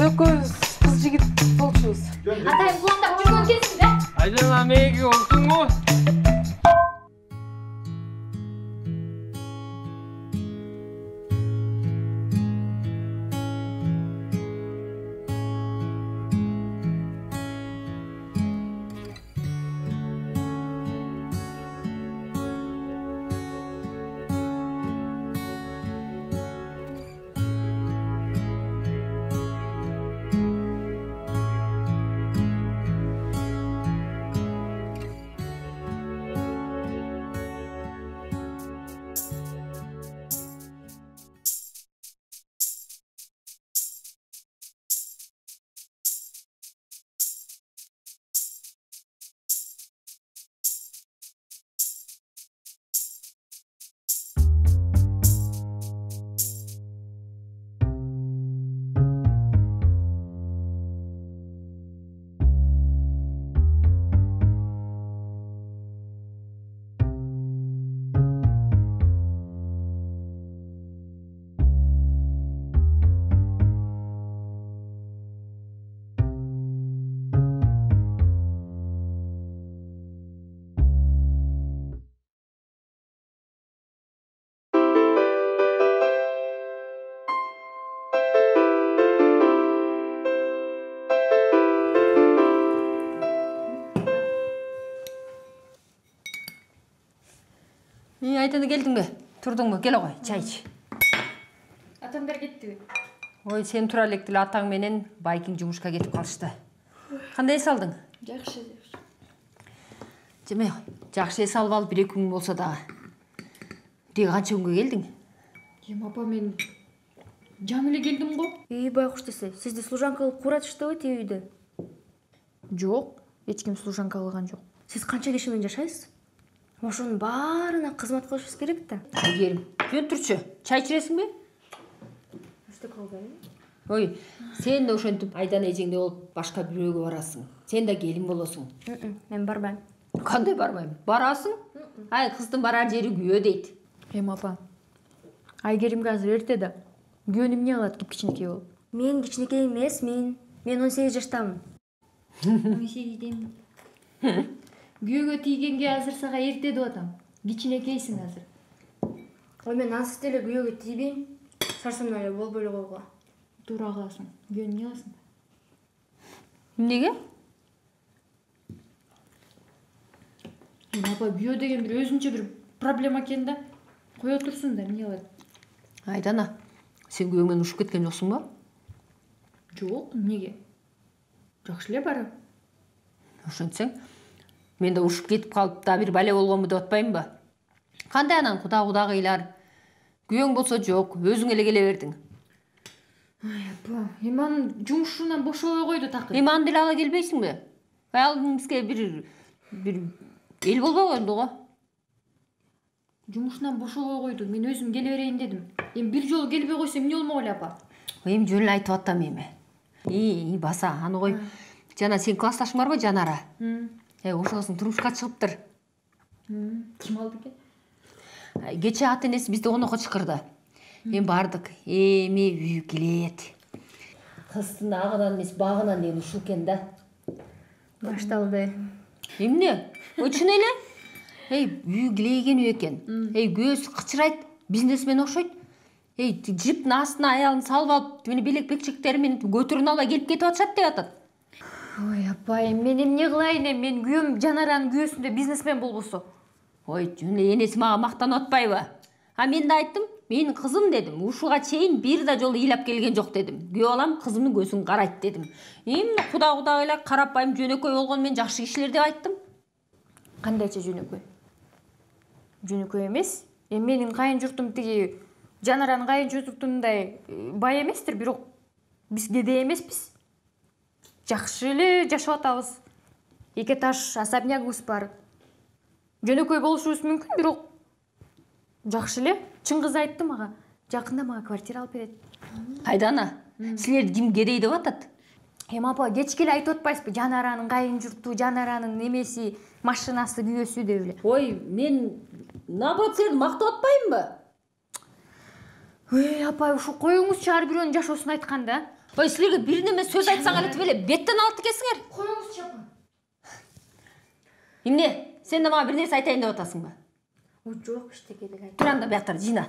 экөөбүз кыз жигит болчубуз. Атайын куландап жүргөн кезсиң да? Айдана мээге болдуңбу? Айдана келдиңби? Турдуңбу? Келе кой, чай ич. Атамдар кеттиби? Ой, сен тура элек деле атаң менен Байкиң жумушка кетип калышты. Кандай эс алдың? Жакшы. Жеме, жакшы эс алып алып 1-2 күн болсо дагы. Деги канча күнгө келдиң? Апа, мен жаңы эле келдим го. Байкуш десе, сизди служанка кылып куратыштыбы тиги үйдө? Жок, эч ким служанка кылган жок. Сиз канча киши менен жашайсыз? Ошонун баарына кызмат кылышыбыз керек да. Айгерим, жөн турчу. Чай ичиресиңби? Эстек калды. Ой, сен да ошентип Айдана эжеңде болуп башка бирөөгө барасың. Сен да келин болосуң. Мен барбайм. Кандай барбайм? Барасың? Ай, кыздын барар жери күйөө дейт. Апа, Айгеримге азыр эрте да. Күйөөнү эмне кылат кичинекей болуп? Мен кичинекей эмес, мен 18 жаштамын. 18 дейм. Күйөөгө тийгенге азыр сага эрте деп атам. Кичинекейсиң азыр. Ой, мен ансыз деле күйөөгө тийбейм. Сарсам эле болбой эле койгула. Туура кыласың. Күйөөнү эмне кыласың? Эмнеге? Апа, күйөө деген бир өзүнчө бир проблема экен да. Кое турсун да, эмне кылат? Айдана, сен күйөөңөн ушуп кеткен жоксуңбу? Жок, эмнеге? Жакшы эле барам. Ошентсең, мен да ушуп кетип калып да бир бале болгонму деп атпаймынбы? Кандай анан куда кыйлар? Күйөөң болсо жок, өзүң эле келе бердиң. Апа, Иман жумушунан бошобой койду такыр. Иман деле ала келбейсиңби? Ал бизге бир эл болбой койду го. Жумушунан бошобой койду. Мен өзүм келе берейин дедим. Эми бир жолу келбей койсо эмне болмок эле, апа? Эми жөн эле айтып атам эми. Баса, аны кой. Жана сен классташың барбы, Жанара? Ошосуң турмушка чыгыптыр. Ким алды экен? Кече ата энеси бизди конокко чакырды. Эми бардык. Эми үй келет. Кыздын агынан эмес, багынан деген ушул экен да. Башталды. Эмне? Чын эле? Үй килейген үй экен. Көөсү кычырайт, бизнесмен окшойт. Жиптин астына аялын салып алып, мени белек бекчектери менен көтөрүн албай келип кетип атышат деп атат. Ой, апа, мен эмне кылайын? Мен күйөөм Жанаранын күйөөсүндө бизнесмен болбосо. Ой, жөн энеси мага мактанып атпайбы? Мен да айттым, менин кызым дедим. Ушуга чейин бир да жолу ыйлап келген жок дедим. Күйөө балам кызымдын көзүн карайт дедим. Эмне куда эле карапайым жөнөкөй болгон мен жакшы кишилер деп айттым. Кандайча жөнөкөй? Жөнөкөй эмес. Менин кайын журтум тиги Жанаранын кайын журтундай бай эместир, бирок биз кедей эмеспиз. Жакшы эле жашап атабыз. Эки этаж особнягыбыз бар. Жөнөкөй болушубуз мүмкүн, бирок жакшы эле. Чын кыз айтты мага. Жакында мага квартира алып берет. Айдана, силерди ким кедей деп атат? Апа, кечке эле айтып атпайсызбы? Жанаранын кайын журту, Жанаранын немеси, машинасы, күйөөсү деп эле. Ой, мен наоборот силерди мактап атпаймынбы? Апа, ушу коюңузчу ар бирөөнүн жашоосун айтканда. Ой, силерге бир неме сөз айтсаң эле эле беттен алып келсиңер. Коюңуз чапан. Эмне? Сен да мага бир нерсе айтайын деп атасыңбы? Жок, иштеке деле айт. Тур анда бияктар жыйна.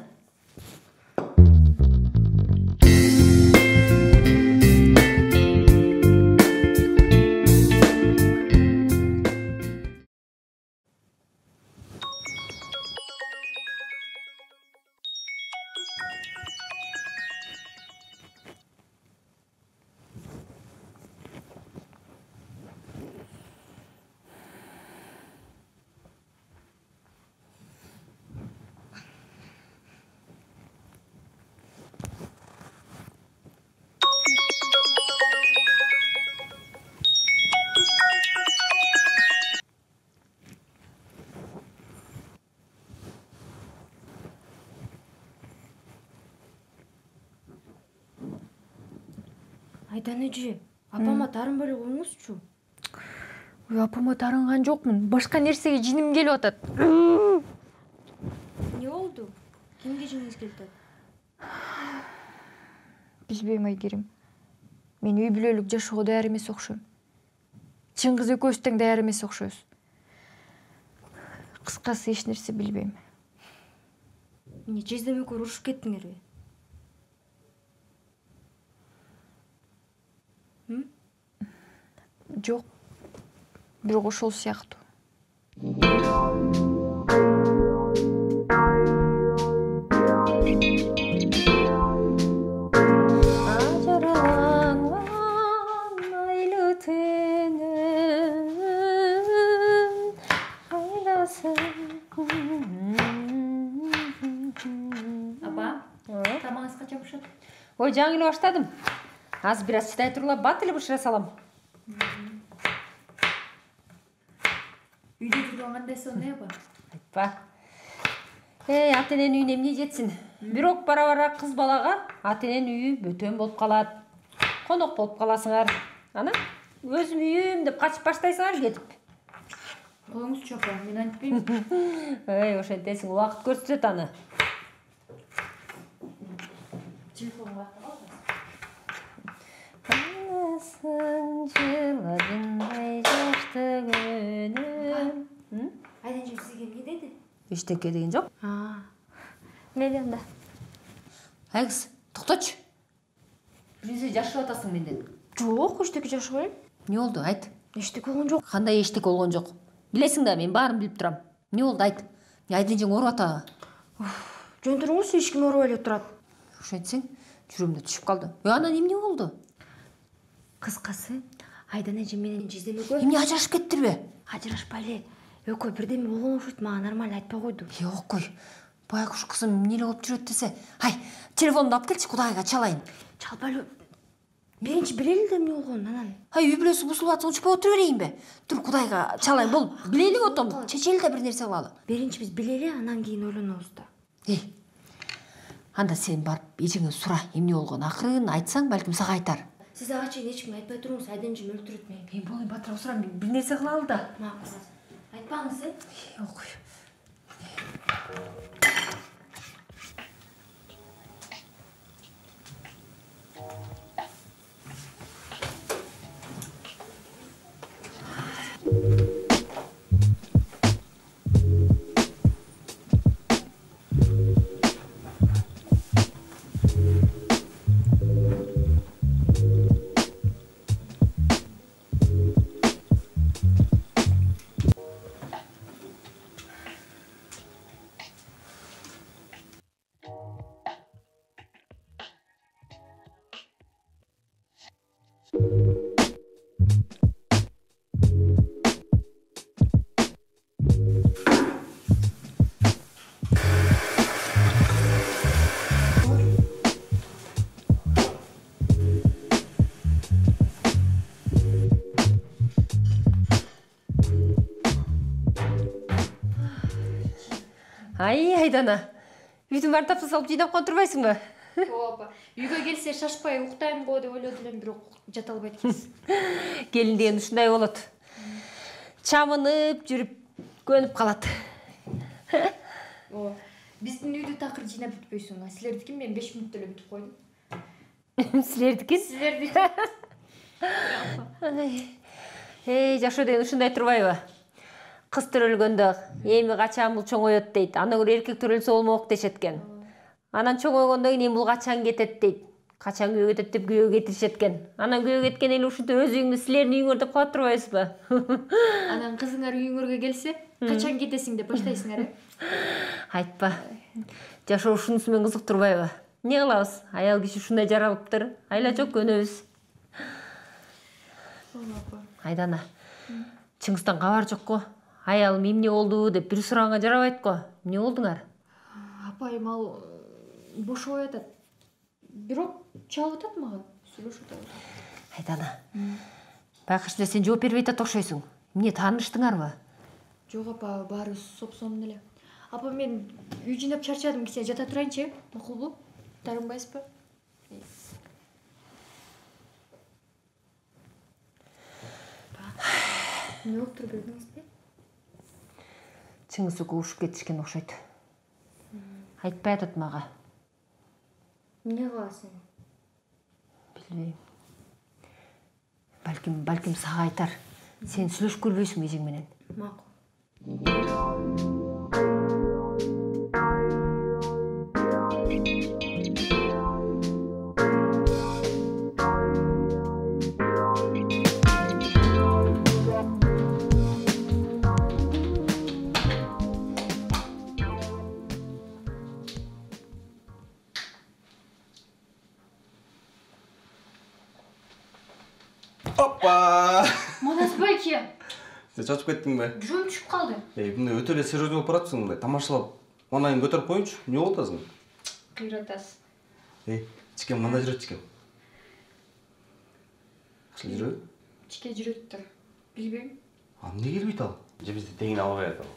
Айдан эже, апама тарын бөлүп коюңузчу. Ой, апама тарынган жокмун. Башка нерсеге жиним келип атат. Не болду? Кимге жиниңиз келип атат? Билбейм, Айгерим. Мен үй бүлөлүк жашоого даяр эмес окшойм. Чыңгыз экөөбүз тең даяр эмес окшойбуз. Кыскасы эч нерсе билбейм. Эмне жездем экөө урушуп кеттиңерби? Жок. Бирок ошол сыяктуу. Апа, тамагыңыз качан бышат? Ой, жаңы эле баштадым. Аз бир аз чыдай турула бат эле бышыра салам. Үйдө жүргөн кандай сонун, апа? Айтпа. Ата эненин үйүнө эмне жетсин? Бирок бара-бара кыз балага ата эненин үйү бөтөн болуп калат. Конок болуп каласыңар. Ана өзүм үйүм деп качып баштайсыңар кетип. Коюңузчу, апа, мен антпейм. Ошентесиң, убакыт көрсөтөт аны. Телефонго калды. Жыладыңдай жаштыгүнүм. Айдан эже сизге эмне деди? Эчтеке деген жок. Мейли анда. Ай кыз, токточу. Бир нерсе жашырып атасың менден. Жок, эчтеке жашыбайм. Эмне болду? Айт. Эчтеке болгон жок. Кандай эчтеке болгон жок? Билесиң да, мен баарын билип турам. Эмне болду? Айт. Айдын эжең ооруп атабы? Жөн туруңуз, эч ким оорубай эле турат. Ошентсең, жүрөмдө түшүп калды. Анан эмне болду? Кыскасы, Айдан эже менен жездем экөө Эмне ажырашып кеттирби? ажырашпай эле. Экөө бирдеме болгон окшойт, мага нормально айтпай койду. Ок кой. Байкуш кызым эмне эле болуп жүрөт десе. Ай, телефонду алып келчи, Кудайга чалайын. Чалбай эле. Биринчи билели да эмне болгонун, анан. Ай, үй бүлөсү бузулуп атса учпай отура берейинби? Тур, Кудайга чалайын, бол. Билели отом. Чечели да бир нерсе кылалы. Биринчи биз билели, анан кийин ойлонобуз да. Анда сен барып эжеңе сура, эмне болгон. Акырын айтсаң, балким сага айтар. Сиз ага чейин эч кимге айтпай туруңуз, Айдан эжем өлтүрөт мени. Мен болайын батыр сурам, бир нерсе кылалы да. Макул. Айтпаңыз, Ок кой. Ай, Айдана. Үйдүн баарын тапса салып жыйнап контурбайсыңбы? Ооба. Үйгө келсе шашпай уктайм го деп ойлодум элем, бирок жата албайт экенсиз. Келин деген ушундай болот. Чамынып жүрүп көнүп калат. Ооба. Биздин үйдү такыр жыйнап бүтпөйсүң. Силердики мен 5 мүнөттө эле бүтүп койдум. Силердики? Силерди. Жашоо деген ушундай турбайбы? Кыз төрөлгөндө эми качан бул чоңоет дейт. Андан көрө эркек төрөлсө болмок дешет экен. Анан чоңойгондон кийин эми бул качан кетет дейт. Качан күйөө кетет деп күйөө кетиришет экен. Анан күйөө кеткен эле ушинтип өз үйүңдү силердин үйүңөр деп коет турбайсызбы? Анан кызыңар үйүңөргө келсе, качан кетесиң деп баштайсыңар, Айтпа. Жашоо ушунусу менен кызыктырбайбы? Не кылабыз? Аял киши ушундай жаралыптыр. Айла жок көнөбүз. Айдана. Чыңгыздан кабар жокко? Аялым эмне болду деп бир сураганга жарабайт го. Эмне болдуңар? Апайым ал бошоп атат. Бирок чалып атат мага. Сүйлөшүп атат. Айдана. Байкаш эле сен жооп бербей атат окшойсуң. Эмне тааныштыңарбы? Жок апа, баары сопсонун эле. Апа, мен үй жыйнап чарчадым, кичине жата турайынчы, макулбу? Тарынбайсызбы? Эмне болуптур билдиңизби? Чыңгыз экөө ушуп кетишкен окшойт. Айтпай атат мага. Эмне кыласың? Билбейм. Балким сага айтар. Сен сүйлөшүп көрбөйсүң эжең менен. Макул. Опа! Манас байке. Сен чачып кеттиң бе? Жүрөм түшүп калды. Мындай өтө эле серьезный болуп баратсың, мындай тамашалап. Манайын көтөрүп коюнчу. Эмне болуп атасың? Кыйратасыз. Чикем мында жүрөт чикем. Кашыл жүрөбү? Чике жүрөттүр. Билбейм. Эмне келбейт ал? Же бизди тегин албай атабы?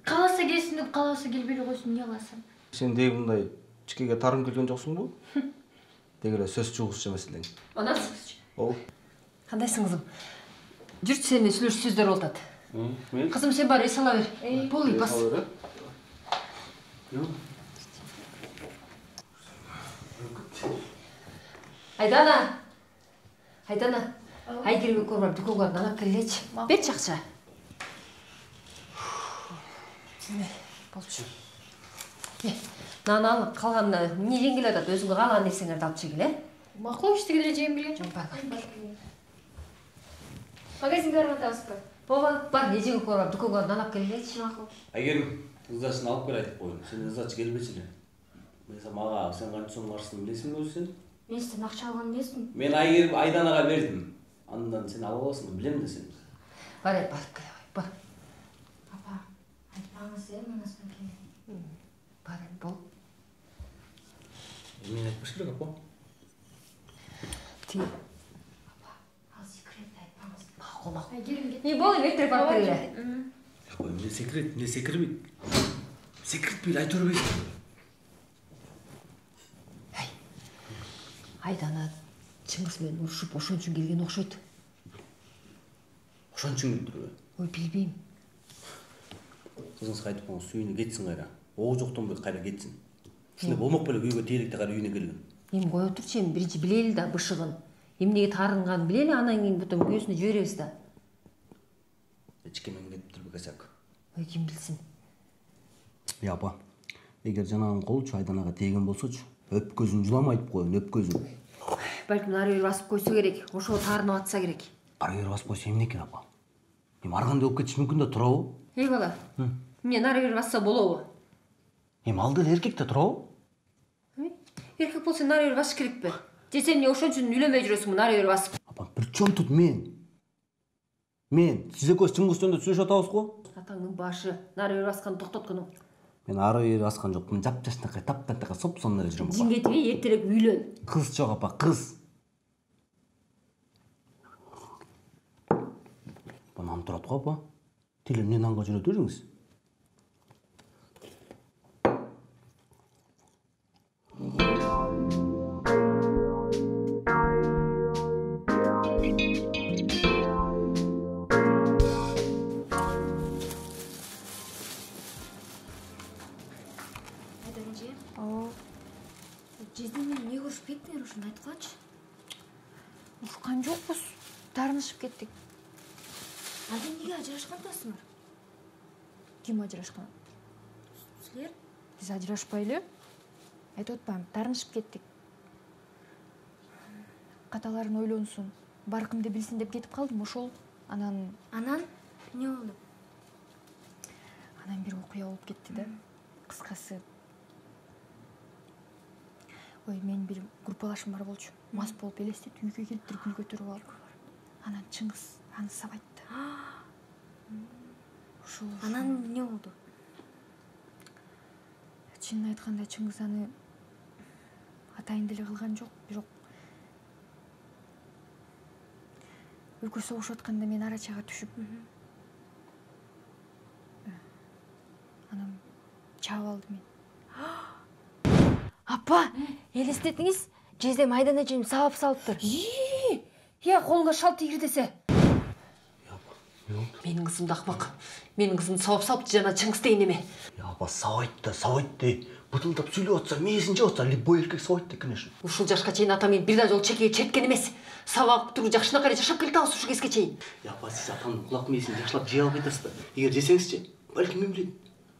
Кааласа келсин деп, кааласа келбей койсун, эмне кыласың? Сен деги мындай чикеге тарым келген жоксуңбу? Деги эле сөз чугузчу эмес элең. Анасыз. Ол. Кандайсың кызым? Жүрчү сен менен сүйлөшүү сөздөр болуп атат. Мен? Кызым сен бар, эс ала бер. Бол, бас. Айдана. Айгерге көрүп дүкөнгө нанап келечи. Берчи акча. Болчу. Нан ал, калганына эмне жеңил атат? Өзүңө каалаган нерсеңерди алып чегил, Макул, иштеги деле жейм билген жок. Магазинге барып атабызбы? Бар, эжеңи көрүп дүкөнгө нанап келечи. Макул. Айгерим, ыздасын алып кел айтып коюн. Сен ыздачы келбечи эле. Мен мага сен канча сом каршысың билесиңби өзү сен? Мен сизден акча алган эмесмин. Мен Айгерим Айданага бердим. Андан сен алып аласың, билем да сен. Бар, барып келе кой. Бар. Апа, айтпаңыз, Манас байке. Бар, бол. Мен айтпаш керек, апа. Ти. Ал секретти айтпаңыз. Макул. Айгерим кет. Бол, эртерээк барып келе. Кой, эмне секирбейт? Секиртпейт, айта бербейсиң. Айдана Чыңгыз менен урушуп ошон үчүн келген окшойт. Ошон үчүн келиптирби? Ой, билбейм. Кызыңыз кайтып калган сүйүнө кетсин кайра. Ого жоктонбойт, кайра кетсин. Ушундай болмок беле күйгө тийрикте кайра үйүнө келген. Эми кое турчу, эми биринчи билели да бышыгын. Эмнеге таарынганын билели, анан кийин потом күйөөсүнө жиберебиз да. Чикемен кетиптирби косяк. Ой, ким билсин. Апа, эгер жанагынын колучу Айданага тийген болсочу, өпкөзүн жуламайтып коюн, өпкөзүн. Балким ары бери басып койсо керек, ошол таарынып атса керек. Ары бери басып койсо эмне экен, апа? Эми ар кандай болуп кетиши мүмкүн да турабы? Эй бала, эмне ары бери басса болобу? Эми ал деле эркек да турабы? Эркек болсо ары бери басыш керекпи? Же сен эмне ошон үчүн үйлөнбөй жүрөсүңбү ары бери басып? Апа, причем тут мен? Сиз экөөс чыңгыз жөнүндө сүйлөшүп атабыз го? Атаңдын башы, ары бери басканды токтоткуну. Мен ары бери баскан жокмун, жапжашнакай, таптантакай сопсонун эле жүрөм. Жиңгетиби, эртерээк үйлөн. Кыз жок, апа, кыз. Нан турат го, апа. Тил эмне нанга жүрөт өзүңүз? ушпайсыңар ушуну айтып коечу. Ушкан жокпуз. Тарынышып кеттик. Анан эмнеге ажырашкандасыңар? Ким ажырашкан? Силер? Биз ажырашпайлы. Айтып атпаймынбы, тарынышып кеттик. Каталарын ойлонсун, баркымды билсин деп кетип калдым, ошол. Анан эмне болду? бир окуя болуп кетти да. Кыскасы. Ой, мен бир группалашым бар болчу. Мас болуп элестет, үйгө келиптир гүл көтөрүп алып. Анан Чыңгыз аны сабайтты. Ошол. Анан эмне болду? Чынын айтканда Чыңгыз аны атайын деле кылган жок, бирок экөө согушуп атканда мен арачага түшүп, анан чаап алды мен. Апа, элестетиңиз, жездем Айдан эжем сабап салыптыр. Я колуңа шал тийгир десе. Менин кызым да акмак. Менин кызым сабап салыптыр жана Чыңгыз деген эме. Апа, сабайтты. Бытылдап сүйлөп атса, мээсин жеп атса, любой эркек сабайтты, конечно. Ушул жашка чейин ата мен бир да жолу чекеге черткен эмес. Сабап туруп жакшынакай эле жашап келатабыз ушул кезге чейин. Апа, сиз атанын кулак мээсин жакшылап жей албай атасыз да. Эгер жесеңизчи, балким мен билем.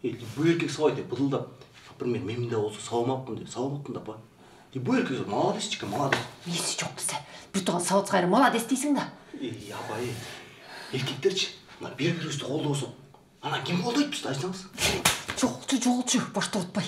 Любой эркек сабайды, бытылдап. Например, мен да болсо сабамапмын деп, сабамапмын да, апа. Любой эркек молодец, молодец. Эси жок десе, бир тууган сабат кайры молодец дейсиң да. Апа, эркектерчи, мына бири-бирибизди колдобосок, анан ким колдойт бизди, айтсаңыз? Жоголчу, башты утпай.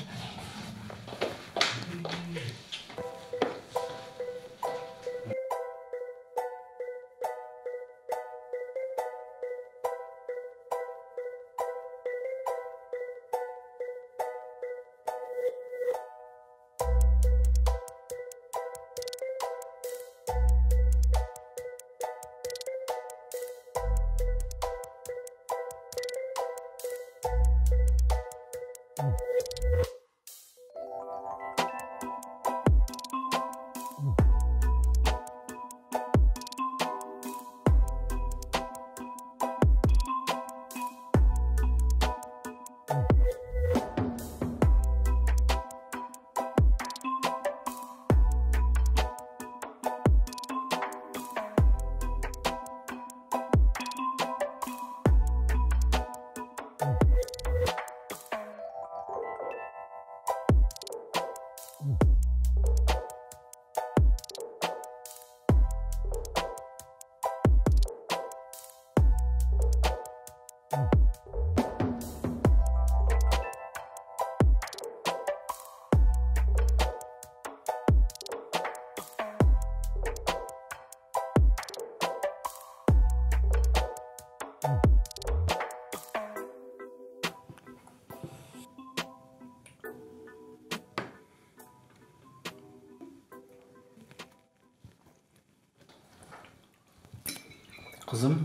Kızım,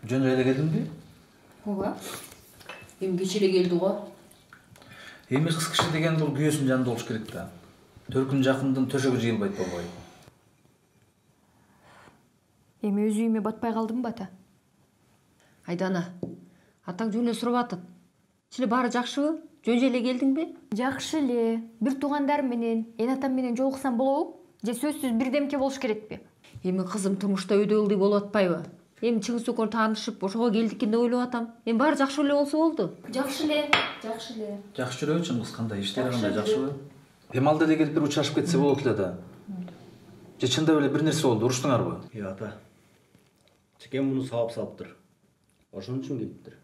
жөн жайда келдің бе? Ооба. Эми кече эле келди го. Эми кыз киши деген бул күйөөсүнүн жанында болуш керек да. Төркүн жакындын төшөгү жыйылбайт болбой. Эми өз үйүмө батпай калдымбы ата? Айдана, атаң жөн эле сурап атат. Силе баары жакшыбы? Жөн эле келдиңби? Жакшы эле. Бир туугандарым менен, эн атам менен жолуксам болобу? Же сөзсүз бирдемке болуш керекпи? Эми кызым турмушта өйдө болуп атпайбы? Эми Чыңгыз экөө таанышып, ошого келдик экен деп ойлоп атам. Эми баары жакшы эле болсо болду. Жакшы эле. Жакшы жүрөбү Чыңгыз, кандай иштери кандай, жакшыбы? Эми алда эле келип бир учурашып кетсе болот эле да. Же чындап эле бир нерсе болду, уруштуңарбы? Ата. Чекем муну сабап салыптыр. Ошон үчүн келиптир.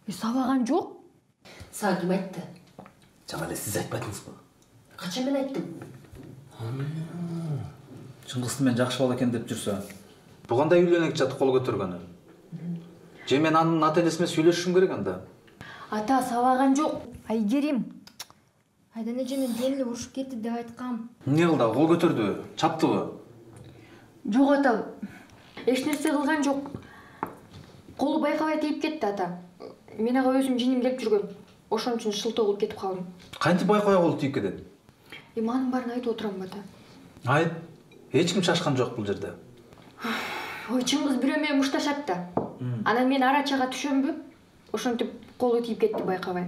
Сабаган жок. Сага ким айтты? Жана эле сиз айтпадыңызбы? Качан мен айттым? Чыңгызды мен жакшы бала экен деп жүрсө, бул кандай үйлөнөк жат кол көтөргөнү? Же мен анын ата энеси менен сүйлөшүшүм керек анда? Ата, сабаган жок. Айгерим. Айдан эже мен ден эле урушуп кетти деп айткам. Эмне кылды? Кол көтөрдүбү? Чаптыбы? Жок ата. Эч нерсе кылган жок. Колу байкабай тийип кетти ата. Мен ага өзүм жиним келип жүргөн. Ошон үчүн шылтоо кылып кетип калдым. Кантип байкабай колу тийип кетет? Эми анын баарын айтып отурам ата. Айт. Эч ким шашкан жок бул жерде. Ой, Чыңгыз бирөө менен мушташат да. Анан мен арачага түшөмбү? Ошентип колу тийип кетти байкабай.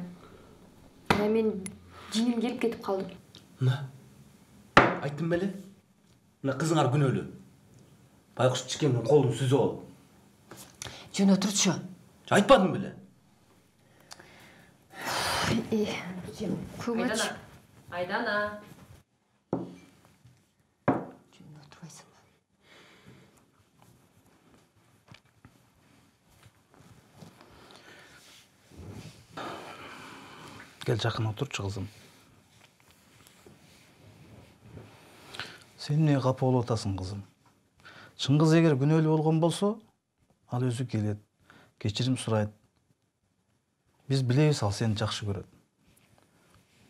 Ана мен жиним келип кетип калдым. Мына. Айттым беле? Мына кызыңар күнөөлүү. Байкуш чикемдин колун сүзүп алып. Жөн отурчу. Айтпадым беле? Көңөч. Айдана. Жөн отурбайсыңбы? Gel жақын отырчу кызым. Сен эмнеге капа болуп атасың кызым? Чыңгыз эгер күнөөлүү болгон болсо, ал өзү келет, кечирим сурайт. Биз билебиз ал сени жакшы көрөт.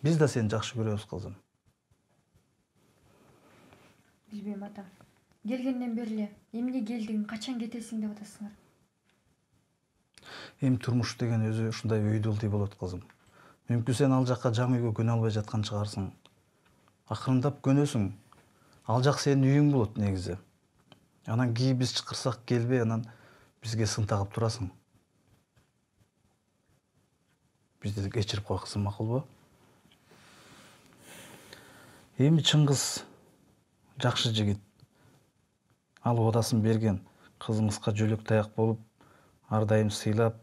Биз да сени жакшы көрөбүз кызым. Билбейм ата. Келгенден бери эле эмне келдиң, качан кетесиң деп атасыңар. Эми турмуш деген өзү ушундай өйдөлтүй болот кызым. Мүмкүн сен ал жакка жаңы үйгө көнө албай жаткан чыгарсың. Акырындап көнөсүң. Ал жак сенин үйүң болот негизи. Анан кийин биз чакырсак келбей, анан бизге сын тагып турасың. Бизди кечирип кой кызым, макулбу? Эми Чыңгыз жакшы жигит. Ал одасын берген, кызыңызга жөлөк таяк болуп, ар дайым сыйлап.